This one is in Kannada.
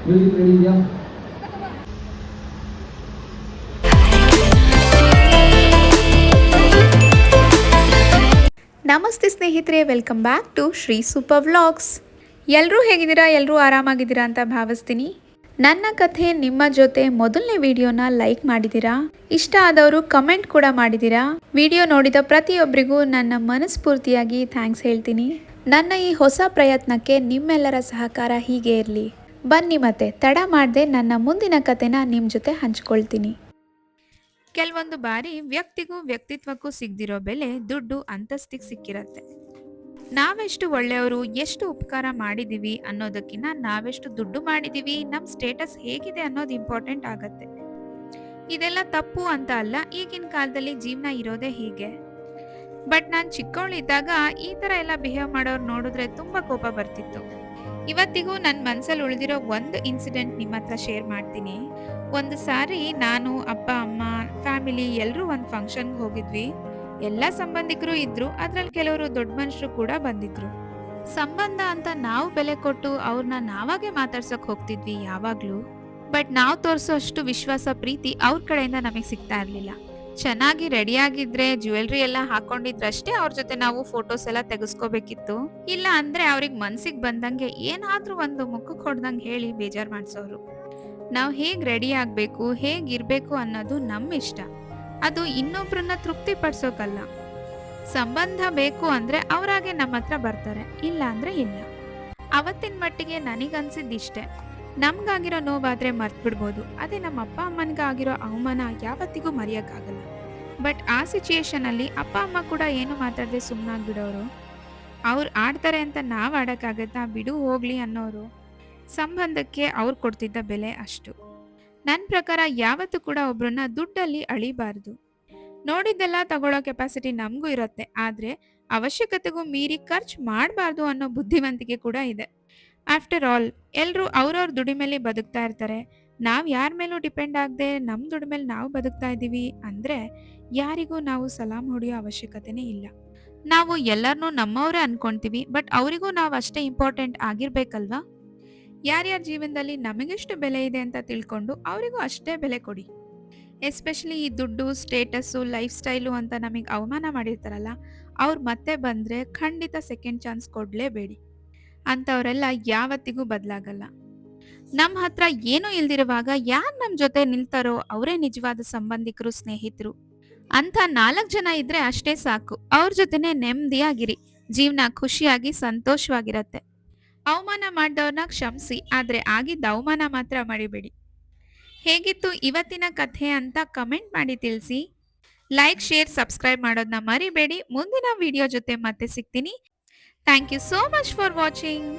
ಮ್ಯೂಸಿಕ್ ರೆಡಿ ಇದೆಯಾ? ನಮಸ್ತೆ ಸ್ನೇಹಿತರೆ, welcome back to Shri super vlogs. ಎಲ್ಲರೂ ಹೇಗಿದ್ದೀರಾ? ಎಲ್ಲರೂ ಆರಾಮಾಗಿದ್ದೀರಾ ಅಂತ ಭಾವಿಸ್ತೀನಿ. ನನ್ನ ಕಥೆ ನಿಮ್ಮ ಜೊತೆ ಮೊದಲನೇ ವಿಡಿಯೋನ ಲೈಕ್ ಮಾಡಿದ್ದೀರಾ, ಇಷ್ಟ ಆದವರು ಕಮೆಂಟ್ ಕೂಡ ಮಾಡಿದ್ದೀರಾ. ವಿಡಿಯೋ ನೋಡಿದ ಪ್ರತಿಯೊಬ್ಬರಿಗೂ ನನ್ನ ಮನಸ್ಫೂರ್ತಿಯಾಗಿ ಥ್ಯಾಂಕ್ಸ್ ಹೇಳ್ತೀನಿ. ನನ್ನ ಈ ಹೊಸ ಪ್ರಯತ್ನಕ್ಕೆ ನಿಮ್ಮೆಲ್ಲರ ಸಹಕಾರ ಹೀಗೆ ಇರಲಿ. ಬನ್ನಿ ಮತ್ತೆ ತಡ ಮಾಡದೆ ನನ್ನ ಮುಂದಿನ ಕಥೆನ ನಿಮ್ಮ ಜೊತೆ ಹಂಚ್ಕೊಳ್ತೀನಿ. ಕೆಲವೊಂದು ಬಾರಿ ವ್ಯಕ್ತಿಗೂ ವ್ಯಕ್ತಿತ್ವಕ್ಕೂ ಸಿಗದಿರೋ ಬೆಲೆ ದುಡ್ಡು ಅಂತಸ್ತಿಗೆ ಸಿಕ್ಕಿರತ್ತೆ. ನಾವೆಷ್ಟು ಒಳ್ಳೆಯವರು, ಎಷ್ಟು ಉಪಕಾರ ಮಾಡಿದೀವಿ ಅನ್ನೋದಕ್ಕಿಂತ ನಾವೆಷ್ಟು ದುಡ್ಡು ಮಾಡಿದೀವಿ, ನಮ್ಮ ಸ್ಟೇಟಸ್ ಹೇಗಿದೆ ಅನ್ನೋದು ಇಂಪಾರ್ಟೆಂಟ್ ಆಗತ್ತೆ. ಇದೆಲ್ಲ ತಪ್ಪು ಅಂತ ಅಲ್ಲ, ಈಗಿನ ಕಾಲದಲ್ಲಿ ಜೀವನ ಇರೋದೇ ಹೀಗೆ. ಬಟ್ ನಾನು ಚಿಕ್ಕವಳಿದ್ದಾಗ ಈ ತರ ಎಲ್ಲ ಬಿಹೇವ್ ಮಾಡೋರು ನೋಡಿದ್ರೆ ತುಂಬಾ ಕೋಪ ಬರ್ತಿತ್ತು. ಇವತ್ತಿಗೂ ನನ್ನ ಮನಸ್ಸಲ್ಲಿ ಉಳಿದಿರೋ ಒಂದು ಇನ್ಸಿಡೆಂಟ್ ನಿಮ್ಮ ಹತ್ರ ಶೇರ್ ಮಾಡ್ತೀನಿ. ಒಂದು ಸಾರಿ ನಾನು, ಅಪ್ಪ, ಅಮ್ಮ, ಫ್ಯಾಮಿಲಿ ಎಲ್ಲರೂ ಒಂದು ಫಂಕ್ಷನ್ಗೆ ಹೋಗಿದ್ವಿ. ಎಲ್ಲ ಸಂಬಂಧಿಕರು ಇದ್ರು, ಅದ್ರಲ್ಲಿ ಕೆಲವರು ದೊಡ್ಡ ಮನುಷ್ಯರು ಕೂಡ ಬಂದಿದ್ರು. ಸಂಬಂಧ ಅಂತ ನಾವು ಬೆಲೆ ಕೊಟ್ಟು ಅವ್ರನ್ನ ನಾವಾಗೆ ಮಾತಾಡ್ಸಕ್ ಹೋಗ್ತಿದ್ವಿ ಯಾವಾಗ್ಲೂ. ಬಟ್ ನಾವು ತೋರಿಸೋ ಅಷ್ಟು ವಿಶ್ವಾಸ, ಪ್ರೀತಿ ಅವ್ರ ಕಡೆಯಿಂದ ನಮಗೆ ಸಿಗ್ತಾ ಇರ್ಲಿಲ್ಲ. ಚೆನ್ನಾಗಿ ರೆಡಿ ಆಗಿದ್ರೆ, ಜ್ಯುವೆಲ್ರಿ ಎಲ್ಲ ಹಾಕೊಂಡಿದ್ರಷ್ಟೇ ಅವ್ರ ಜೊತೆ ನಾವು ಫೋಟೋಸ್ ಎಲ್ಲ ತೆಗೆಸ್ಕೋಬೇಕಿತ್ತು. ಇಲ್ಲ ಅಂದ್ರೆ ಅವ್ರಿಗೆ ಮನ್ಸಿಗೆ ಬಂದಂಗೆ ಏನಾದ್ರೂ ಒಂದು ಮುಖಕ್ಕೆ ಹೊಡೆದಂಗೆ ಹೇಳಿ ಬೇಜಾರ್ ಮಾಡ್ಸೋರು. ನಾವು ಹೇಗ್ ರೆಡಿ ಆಗ್ಬೇಕು, ಹೇಗಿರ್ಬೇಕು ಅನ್ನೋದು ನಮ್ಮ ಇಷ್ಟ. ಅದು ಇನ್ನೊಬ್ರನ್ನ ತೃಪ್ತಿ ಪಡಿಸೋಕಲ್ಲ. ಸಂಬಂಧ ಬೇಕು ಅಂದ್ರೆ ಅವರಾಗೆ ನಮ್ಮ ಹತ್ರ ಬರ್ತಾರೆ, ಇಲ್ಲ ಅಂದ್ರೆ ಇಲ್ಲ. ಅವತ್ತಿನ ಮಟ್ಟಿಗೆ ನನಗನ್ಸಿದ್ದಿಷ್ಟೇ. ನಮ್ಗಾಗಿರೋ ನೋವಾದ್ರೆ ಮರ್ತ್ ಬಿಡ್ಬೋದು, ಅದೇ ನಮ್ಮ ಅಪ್ಪ ಅಮ್ಮನಿಗಾಗಿರೋ ಅವಮಾನ ಯಾವತ್ತಿಗೂ ಮರೆಯೋಕ್ಕಾಗಲ್ಲ. ಬಟ್ ಆ ಸಿಚುಯೇಷನ್ ಅಲ್ಲಿ ಅಪ್ಪ ಅಮ್ಮ ಕೂಡ ಏನು ಮಾತಾಡದೆ ಸುಮ್ಮನಾಗ್ಬಿಡೋರು. ಅವ್ರು ಆಡ್ತಾರೆ ಅಂತ ನಾವ್ ಆಡಕ್ಕಾಗತ್ತಾ, ಬಿಡು ಹೋಗ್ಲಿ ಅನ್ನೋರು. ಸಂಬಂಧಕ್ಕೆ ಅವ್ರು ಕೊಡ್ತಿದ್ದ ಬೆಲೆ ಅಷ್ಟು. ನನ್ನ ಪ್ರಕಾರ ಯಾವತ್ತೂ ಕೂಡ ಒಬ್ರನ್ನ ದುಡ್ಡಲ್ಲಿ ಅಳಿಬಾರ್ದು. ನೋಡಿದ್ದೆಲ್ಲ ತಗೊಳ್ಳೋ ಕೆಪಾಸಿಟಿ ನಮಗೂ ಇರುತ್ತೆ, ಆದ್ರೆ ಅವಶ್ಯಕತೆಗೂ ಮೀರಿ ಖರ್ಚು ಮಾಡಬಾರ್ದು ಅನ್ನೋ ಬುದ್ಧಿವಂತಿಕೆ ಕೂಡ ಇದೆ. ಆಫ್ಟರ್ ಆಲ್ ಎಲ್ಲರೂ ಅವ್ರವ್ರ ದುಡಿಮೆಲಿ ಬದುಕ್ತಾ ಇರ್ತಾರೆ. ನಾವು ಯಾರ ಮೇಲೂ ಡಿಪೆಂಡ್ ಆಗದೆ ನಮ್ಮ ದುಡಿಮೆಲಿ ನಾವು ಬದುಕ್ತಾ ಇದ್ದೀವಿ ಅಂದ್ರೆ ಯಾರಿಗೂ ನಾವು ಸಲಾಂ ಹೊಡೆಯೋ ಅವಶ್ಯಕತೆನೇ ಇಲ್ಲ. ನಾವು ಎಲ್ಲರನ್ನೂ ನಮ್ಮವರೇ ಅನ್ಕೊಂತೀವಿ, ಬಟ್ ಅವರಿಗೂ ನಾವು ಅಷ್ಟೇ ಇಂಪಾರ್ಟೆಂಟ್ ಆಗಿರ್ಬೇಕಲ್ವಾ? ಯಾರ್ಯಾರ ಜೀವನದಲ್ಲಿ ನಮಗೆಷ್ಟು ಬೆಲೆ ಇದೆ ಅಂತ ತಿಳ್ಕೊಂಡು ಅವರಿಗೂ ಅಷ್ಟೇ ಬೆಲೆ ಕೊಡಿ. ಎಸ್ಪೆಷಲಿ ಈ ದುಡ್ಡು, ಸ್ಟೇಟಸ್ಸು, ಲೈಫ್ ಸ್ಟೈಲು ಅಂತ ನಮಗೆ ಅವಮಾನ ಮಾಡಿರ್ತಾರಲ್ಲ, ಅವ್ರು ಮತ್ತೆ ಬಂದರೆ ಖಂಡಿತ ಸೆಕೆಂಡ್ ಚಾನ್ಸ್ ಕೊಡಲೇಬೇಡಿ. ಅಂಥವರೆಲ್ಲ ಯಾವತ್ತಿಗೂ ಬದಲಾಗಲ್ಲ. ನಮ್ಮ ಹತ್ರ ಏನೂ ಇಲ್ದಿರುವಾಗ ಯಾರು ನಮ್ಮ ಜೊತೆ ನಿಲ್ತಾರೋ ಅವರೇ ನಿಜವಾದ ಸಂಬಂಧಿಕರು, ಸ್ನೇಹಿತರು. ಅಂಥ 4 ಜನ ಇದ್ರೆ ಅಷ್ಟೇ ಸಾಕು. ಅವ್ರ ಜೊತೆನೆ ನೆಮ್ಮದಿಯಾಗಿರಿ, ಜೀವನ ಖುಷಿಯಾಗಿ ಸಂತೋಷವಾಗಿರತ್ತೆ. ಅವಮಾನ ಮಾಡಿದವ್ರನ್ನ ಕ್ಷಮಿಸಿ, ಆದ್ರೆ ಆಗಿದ್ದ ಅವಮಾನ ಮಾತ್ರ ಮರಿಬೇಡಿ. ಹೇಗಿತ್ತು ಇವತ್ತಿನ ಕಥೆ ಅಂತ ಕಮೆಂಟ್ ಮಾಡಿ ತಿಳಿಸಿ. ಲೈಕ್, ಶೇರ್, ಸಬ್ಸ್ಕ್ರೈಬ್ ಮಾಡೋದನ್ನ ಮರಿಬೇಡಿ. ಮುಂದಿನ ವಿಡಿಯೋ ಜೊತೆ ಮತ್ತೆ ಸಿಗ್ತೀನಿ. Thank you so much for watching.